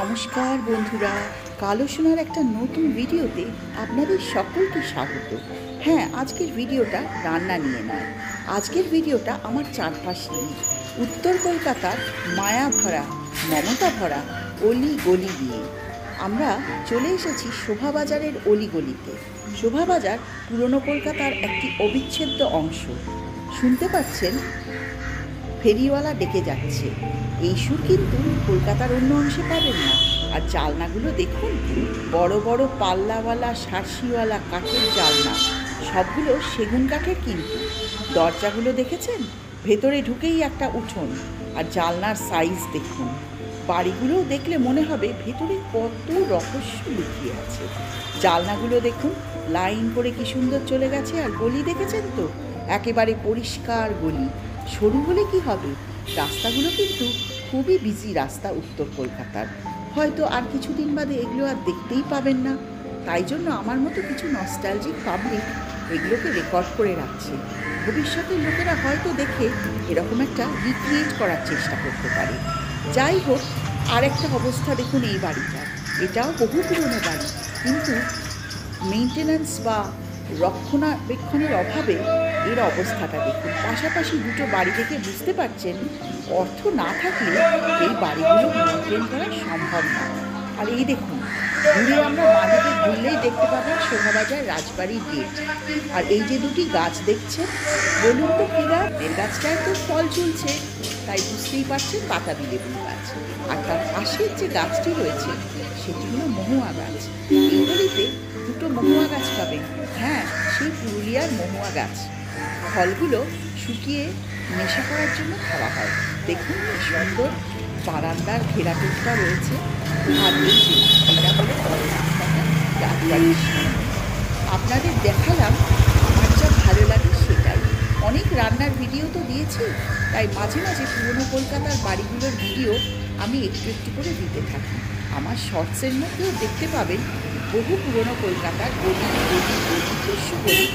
নমস্কার বন্ধুরা, কালো সোনার একটা নতুন ভিডিওতে আপনাদের সকলকে স্বাগত। হ্যাঁ, আজকের ভিডিওটা রান্না নিয়ে নয়, আজকের ভিডিওটা আমার চারপাশে নিয়ে উত্তর কলকাতার মায়া ভরা মমতা ভরা অলি গলি দিয়ে আমরা চলে এসেছি শোভাবাজারের অলিগলিতে। শোভাবাজার পুরনো কলকাতার একটি অবিচ্ছেদ্য অংশ। শুনতে পাচ্ছেন ফেরিওয়ালা ডেকে যাচ্ছে, এই সুর কিন্তু কলকাতার অন্য অংশে পাবেন না। আর জালনাগুলো দেখুন, বড় বড় পাল্লাওয়ালা সারসিওয়ালা কাঠের জালনা, সবগুলো সেগুন কাঠের। কিন্তু দরজাগুলো দেখেছেন, ভেতরে ঢুকেই একটা উঠোন। আর জালনার সাইজ দেখুন, বাড়িগুলোও দেখলে মনে হবে ভেতরে কত রহস্য লুকিয়ে আছে। জালনাগুলো দেখুন, লাইন করে কি সুন্দর চলে গেছে। আর গলি দেখেছেন তো, একেবারে পরিষ্কার গলি। সরু হলে কি হবে, রাস্তাগুলো কিন্তু খুবই বিজি রাস্তা উত্তর কলকাতার। হয়তো আর কিছুদিন বাদে এগুলো আর দেখতেই পাবেন না। তাই জন্য আমার মতো কিছু নস্টালজিক পাবলিক এগুলোকে রেকর্ড করে রাখছে। ভবিষ্যতের লোকেরা হয়তো দেখে এরকম একটা রিক্রিয়েট করার চেষ্টা করতে পারে। যাই হোক, আর একটা অবস্থা দেখুন এই বাড়িটার। এটাও বহু পুরনো বাড়ি, কিন্তু মেনটেন্যান্স বা রক্ষণাবেক্ষণের অভাবে এর অবস্থাটা দেখুন। পাশাপাশি দুটো বাড়ি থেকে বুঝতে পারছেন, অর্থ না থাকলে এই বাড়িগুলো মেনটেন করা সম্ভব না। আর এই দেখুন, ঘুরে আমরা বাড়িতে ঘুরলেই দেখতে পাবেন শোভাবাজার রাজবাড়ির গেট। আর এই যে দুটি গাছ দেখছেন, বলুন তো কী গাছ? এর গাছটায় তো ফল চলছে, তাই বুঝতেই পারছেন বাতাবি লেবুর গাছ। আর তার পাশের যে গাছটি রয়েছে সেটি হলো মহুয়া গাছ। এই গলিতে দুটো মহুয়া গাছ পাবেন। হ্যাঁ, সেই পুরুলিয়ার মহুয়া গাছ। ফলগুলো শুকিয়ে নেশা করার জন্য খাওয়া হয়। দেখুন কি সুন্দর বারান্দার ঘেরাটোপটা রয়েছে। আর এই যে এটা হলো বড় রাস্তাটা রাজবাড়ির সামনে। আপনাদের দেখালাম আমার যা ভালো লাগে সেটাই। অনেক রান্নার ভিডিও তো দিয়েছি, তাই মাঝে মাঝে পুরনো কলকাতার বাড়িগুলোর ভিডিও আমি একটু একটু করে দিতে থাকি। আমার শর্টসের মধ্যেও দেখতে পাবেন বহু পুরনো কলকাতার গলি গলি গলি দস্যু গলি।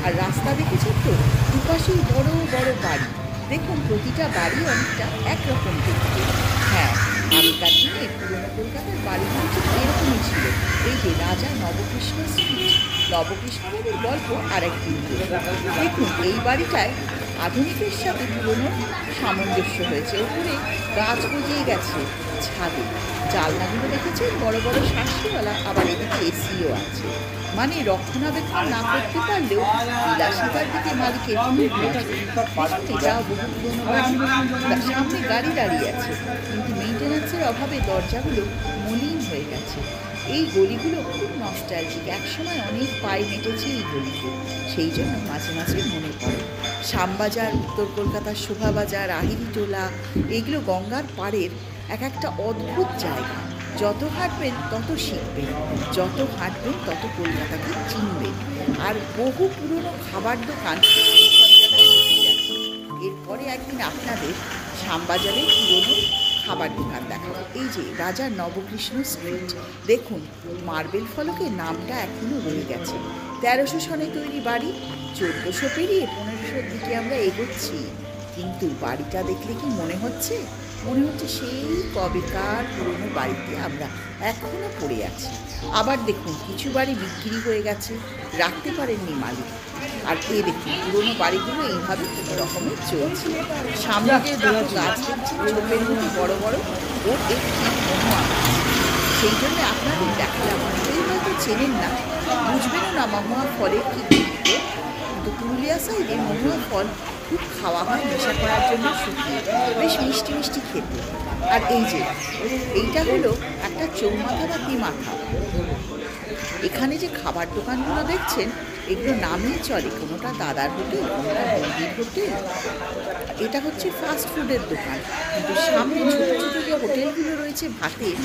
আর রাস্তা দেখেছেন তো, দুপাশেই বড় বড় বাড়ি। দেখুন প্রতিটা বাড়ি অনেকটা একরকম দেখতে। হ্যাঁ, আগেকার দিনে পুরনো কলকাতার বাড়িগুলো ঠিক এরকমই ছিল। এই যে রাজা নবকৃষ্ণ স্ট্রিট, নবকৃষ্ণবাবুর গল্প আরেকদিন। দেখুন এই বাড়িটায় আধুনিকের সাথে পুরনো সামঞ্জস্য হয়েছে। উপরে গাছ গজিয়ে গেছে ছাদে। জালনাগুলো দেখেছেন বড় বড় শাঁসিওয়ালা, আবার এদিকে এসিও আছে। মানে রক্ষণাবেক্ষণ না করতে পারলেও বিলাসিতার দিকে মালিকের এটাও বহু পুরনো বাড়ি। সামনে গাড়ি দাঁড়িয়ে আছে, কিন্তু মেনটেন্যান্সের অভাবে দরজাগুলো মলিন হয়ে গেছে। এই গলিগুলো খুব নস্টালজিক। একসময় অনেক পায়ে হেঁটেছে এই গলিতে, সেই জন্য মাঝে মাঝে মনে পড়ে। শ্যামবাজার, উত্তর কলকাতার শোভাবাজার, আহিরিটোলা, এগুলো গঙ্গার পাড়ের এক একটা অদ্ভুত জায়গা। যত হাঁটবেন তত শিখবেন, যত হাঁটবেন তত কলকাতাকে চিনবেন। আর বহু পুরনো খাবার দোকান সব জায়গায় বসে আছে। এরপরে একদিন আপনাদের শ্যামবাজারের পুরনো খাবার দোকান দেখাবো। এই যে রাজা নবকৃষ্ণ স্ট্রিট, দেখুন মার্বেল ফলকে নামটা এখনো রয়ে গেছে। 1300 সনে তৈরি বাড়ি, 1400 পেরিয়ে 1500-র দিকে আমরা এগোচ্ছি। কিন্তু বাড়িটা দেখলে কি মনে হচ্ছে সেই কবেকার পুরনো বাড়িতে আমরা এখনো পড়ে আছি। আবার দেখুন কিছু বাড়ি বিক্রি হয়ে গেছে, রাখতে পারেননি মালিক। আর এই দেখুন পুরনো বাড়িগুলো এইভাবে কোনো রকমের চলছে। সামনে যে দুটো গাছ দেখছি, ছোপের মতো বড় বড়, ও একটি মহুয়া গাছ। সেই জন্য আপনাদের দেখালাম। কেউ হয়তো চেনেন না, বুঝবেনও না মহুয়া ফলের কি গুরুত্ব। কিন্তু পুরুলিয়া সাইডে মহুয়া ফল খুব খাওয়া হয় নেশা করার জন্য, শুকিয়ে বেশ মিষ্টি মিষ্টি খেতে। আর এই যে এইটা হলো একটা চৌমাথা বা তিমাথা। এখানে যে খাবার দোকানগুলো দেখছেন, এগুলো নামেই চলে। কোনোটা দাদার হোটেল, কোনোটা বৌদির হোটেল। এটা হচ্ছে ফাস্ট ফুডের দোকান, কিন্তু সামনে ছোটো ছোটো যে হোটেলগুলো রয়েছে ভাতের,